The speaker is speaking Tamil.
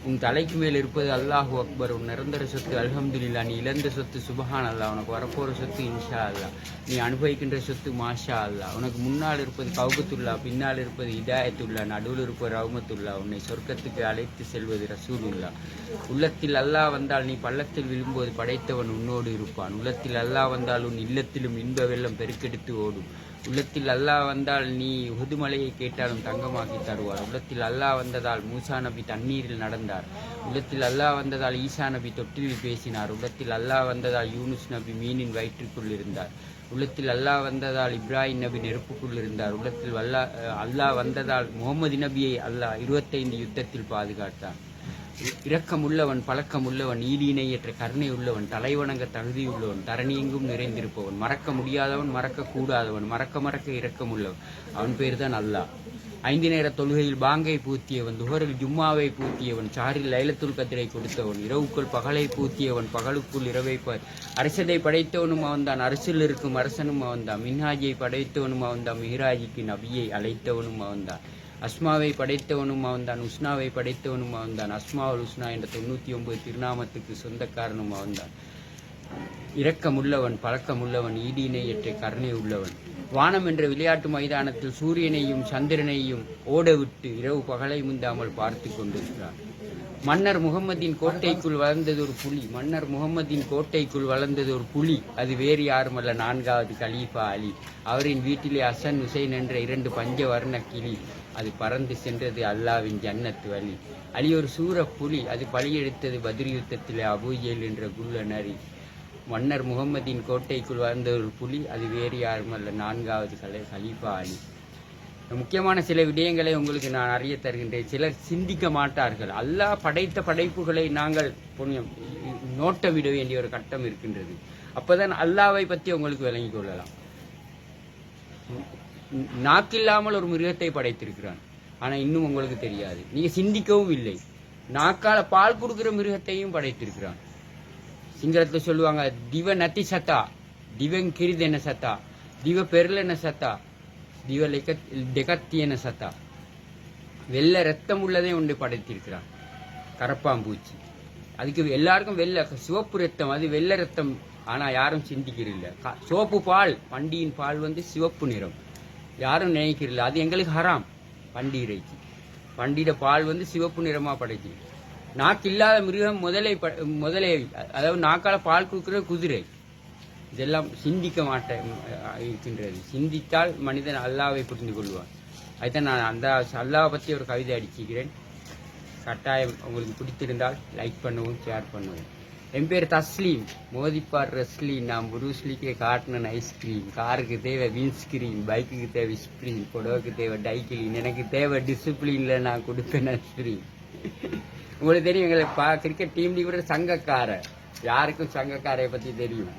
உன் தலைக்கு மேல் இருப்பது அல்லாஹு அக்பர், உன் நிரந்தர சொத்து அல்ஹம்துலில்லா, நீ இழந்த சொத்து சுபஹான் அல்லா, உனக்கு வரப்போகிற சொத்து இன்ஷா அல்லா, நீ அனுபவிக்கின்ற சொத்து மாஷா அல்லா, உனக்கு முன்னால் இருப்பது கௌபத்துல்லா, பின்னால் இருப்பது இதாயத்துல்லா, நடுவில் இருப்பது ரவுமத்துல்லா, உன்னை சொர்க்கத்துக்கு அழைத்து செல்வது ரசூலுல்லா. உள்ளத்தில் அல்லாஹ் வந்தால் நீ பள்ளத்தில் விழும்போது படைத்தவன் உன்னோடு இருப்பான். உள்ளத்தில் அல்லாஹ் வந்தால் உன் இல்லத்திலும் இன்ப வெள்ளம் பெருக்கெடுத்து ஓடும். உள்ளத்தில் அல்லாஹ் வந்தால் நீ உதுமலையை கேட்டாலும் தங்கமாக்கி தருவார். உள்ளத்தில் அல்லாஹ் வந்ததால் மூசா நபி தண்ணீரில் நடந்தார். உள்ளத்தில் அல்லாஹ் வந்ததால் ஈசா நபி தொட்டிலில் பேசினார். உள்ளத்தில் அல்லாஹ் வந்ததால் யூனுஸ் நபி மீனின் வயிற்றுக்குள் இருந்தார். உள்ளத்தில் அல்லாஹ் வந்ததால் இப்ராஹிம் நபி நெருப்புக்குள் இருந்தார். உள்ளத்தில் அல்லாஹ் வந்ததால் முகமது நபியை அல்லாஹ் 25 யுத்தத்தில் பாதுகாத்தார். இரக்கமுள்ளவன், பழக்கமுள்ளவன், ஈடிணையற்ற கருணை உள்ளவன், தலைவணங்க தகுதியுள்ளவன், தரணியெங்கும் நிறைந்திருப்பவன், மறக்க முடியாதவன், மறக்க கூடாதவன், மறக்க இரக்கமுள்ளவன், அவன் பேர் தான் அல்லாஹ். 5 நேர தொழுகையில் பாங்கை பூத்தியவன், துஹரில் ஜும்மாவை பூத்தியவன், சாரில் லைலத்துல் கத்ரை கொடுத்தவன், இரவுக்குள் பகலை பூத்தியவன், பகலுக்குள் இரவை அரசதை படைத்தவனும் அவன்தான், அரசில் இருக்கும் அரசனும் அவன்தான், மின்ஹாஜை படைத்தவனும் அவன்தான், மிஹ்ராஜிக்கு நபியை அழைத்தவனும் அவன்தான், அஸ்மாவை படைத்தவனும் அவன்தான், உஸ்னாவை படைத்தவனும் அவன்தான், அஸ்மாவுல் உஸ்னா என்ற 99 திருநாமத்துக்கு சொந்தக்காரனும் அவன்தான். இரக்கமுள்ளவன், பழக்கமுள்ளவன், ஈடிணையற்ற கருணை உள்ளவன். வானம் என்ற விளையாட்டு மைதானத்தில் சூரியனையும் சந்திரனையும் ஓடவிட்டு இரவு பகலை முந்தாமல் பார்த்து கொண்டிருக்கிறான். மன்னர் முகம்மதின் கோட்டைக்குள் வளர்ந்தது ஒரு புலி. மன்னர் முகம்மதின் கோட்டைக்குள் வளர்ந்தது ஒரு புலி. அது வேறு யாருமல்ல, 4வது கலீஃபா அலி. அவரின் வீட்டிலே ஹசன், ஹுசைன் என்ற 2 பஞ்ச வர்ண கிளி. அது பறந்து சென்றது அல்லாவின் ஜன்னத்து வழி. அலி ஒரு சூர புலி. அது பலியெடுத்தது பத்ர் யுத்தத்திலே அபூஜேல் என்ற குள்ள நரி. மன்னர் முகம்மதின் கோட்டைக்குள் வளர்ந்த ஒரு புலி. அது வேறு யாருமல்ல, 4வது கலீஃபா அலி. முக்கியமான சில விடயங்களை உங்களுக்கு நான் அறிய தருகின்றேன். சிலர் சிந்திக்க மாட்டார்கள். அல்லாஹ் படைத்த படைப்புகளை நாங்கள் நோட்ட விட வேண்டிய ஒரு கட்டம் இருக்கின்றது. அப்போதான் அல்லாவை பற்றி உங்களுக்கு விளங்கிக் கொள்ளலாம். நாக்கில்லாமல் ஒரு மிருகத்தை படைத்திருக்கிறான், ஆனால் இன்னும் உங்களுக்கு தெரியாது. நீங்க சிந்திக்கவும் இல்லை. நாக்கால பால் கொடுக்கிற மிருகத்தையும் படைத்திருக்கிறான். சிங்களத்தை சொல்லுவாங்க, திவ நத்தி சத்தா, திவன் கிரிதென சத்தா, திவ பெருளென சத்தா, திவ டெகத்தியன சத்தா. வெள்ளை ரத்தம் உள்ளதே ஒன்று படைத்திருக்கிறான், கரப்பாம்பூச்சி. அதுக்கு எல்லாருக்கும் வெள்ளை சிவப்பு ரத்தம், அது வெள்ளை ரத்தம். ஆனா யாரும் சிந்திக்கிறதில்லை. சோப்பு பால், பண்டியின் பால் சிவப்பு நிறம், யாரும் நினைக்கிறதில்லை. அது எங்களுக்கு ஹராம். பண்டி இறைச்சி, பண்டிட பால் சிவப்பு நிறமா படைச்சு. நாக்கு இல்லாத மிருகம் முதலே, அதாவது நாக்கால பால் கொடுக்கிற குதிரை. இதெல்லாம் சிந்திக்க மாட்டேன் இருக்கின்றது. சிந்தித்தால் மனிதன் அல்லாவை புரிந்து கொள்வான். அதுதான் நான் அந்த அல்லாவை பற்றி ஒரு கவிதை அடிச்சுக்கிறேன். கட்டாயம் உங்களுக்கு பிடித்திருந்தால் லைக் பண்ணவும், ஷேர் பண்ணவும். என் பேர் தஸ்லீம், மோதிப்பார் ரஸ்லீம். நான் புரூஸ்லிக்கே காட்டின ஐஸ்கிரீம். காருக்கு தேவை விண்ஸ்கிரீன், பைக்குக்கு தேவை ஸ்ப்ரீன், புடவைக்கு தேவை டைக்கிளீன், எனக்கு தேவை டிசிப்ளின்ல நான் கொடுப்பேன் ஸ்க்ரீன். உங்களுக்கு தெரியும், எங்களை கிரிக்கெட் டீம் கூட சங்கக்கார. யாருக்கும் சங்கக்காரையை பற்றி தெரியும்.